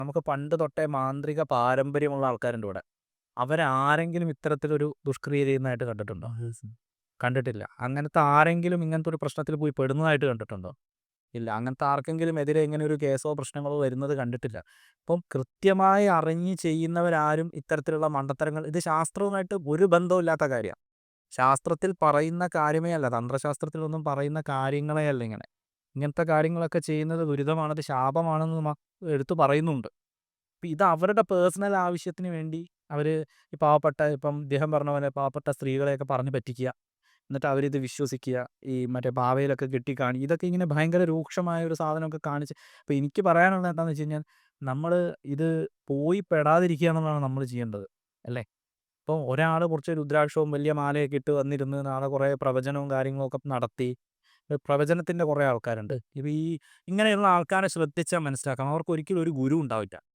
നമുക്ക് പണ്ട് തൊട്ടേ മാന്ത്രിക പാരമ്പര്യമുള്ള ആൾക്കാരുണ്ട് ഇവിടെ. അവരാരെങ്കിലും ഇത്തരത്തിലൊരു ദുഷ്ക്രിയ ചെയ്യുന്നതായിട്ട് കണ്ടിട്ടുണ്ടോ? കണ്ടിട്ടില്ല. അങ്ങനത്തെ ആരെങ്കിലും ഇങ്ങനത്തെ ഒരു പ്രശ്നത്തിൽ പോയി പെടുന്നതായിട്ട് കണ്ടിട്ടുണ്ടോ? ഇല്ല. അങ്ങനത്തെ ആർക്കെങ്കിലും എതിരെ ഇങ്ങനെ ഒരു കേസോ പ്രശ്നങ്ങളോ വരുന്നത് കണ്ടിട്ടില്ല. അപ്പം കൃത്യമായി അറിഞ്ഞ് ചെയ്യുന്നവരാരും ഇത്തരത്തിലുള്ള മണ്ടത്തരങ്ങൾ ഇത് ശാസ്ത്രവുമായിട്ട് ഒരു ബന്ധവുമില്ലാത്ത കാര്യമാണ്. ശാസ്ത്രത്തിൽ പറയുന്ന കാര്യമേ അല്ല. തന്ത്രശാസ്ത്രത്തിലൊന്നും പറയുന്ന കാര്യങ്ങളേ അല്ല ഇങ്ങനെ. ഇങ്ങനത്തെ കാര്യങ്ങളൊക്കെ ചെയ്യുന്നത് ദുരിതമാണ്, അത് ശാപമാണെന്ന് എടുത്തു പറയുന്നുണ്ട്. ഇപ്പം ഇത് അവരുടെ പേഴ്സണൽ ആവശ്യത്തിന് വേണ്ടി അവർ ഈ പാവപ്പെട്ട ഇപ്പം ഇദ്ദേഹം പറഞ്ഞ പോലെ പാവപ്പെട്ട സ്ത്രീകളെയൊക്കെ പറഞ്ഞ് പറ്റിക്കുക. എന്നിട്ട് അവരിത് വിശ്വസിക്കുക. ഈ മറ്റേ പാവയിലൊക്കെ ഇതൊക്കെ ഇങ്ങനെ ഭയങ്കര രൂക്ഷമായ ഒരു സാധനമൊക്കെ കാണിച്ച് അപ്പോൾ എനിക്ക് പറയാനുള്ളത് എന്താണെന്ന് വെച്ച് കഴിഞ്ഞാൽ നമ്മൾ ഇത് പോയി പെടാതിരിക്കുക എന്നുള്ളതാണ് നമ്മൾ ചെയ്യേണ്ടത്. അല്ലേ? ഇപ്പോൾ ഒരാൾ കുറച്ച് രുദ്രാക്ഷവും വലിയ മാലയൊക്കെ ഇട്ട് വന്നിരുന്ന് നാളെ കുറേ പ്രവചനവും കാര്യങ്ങളൊക്കെ നടത്തി പ്രവചനത്തിൻ്റെ കുറേ ആൾക്കാരുണ്ട്. ഇപ്പോൾ ഈ ഇങ്ങനെയുള്ള ആൾക്കാരെ ശ്രദ്ധിച്ചാൽ മനസ്സിലാക്കാം അവർക്ക് ഒരിക്കലും ഒരു ഗുരു ഉണ്ടാവില്ല.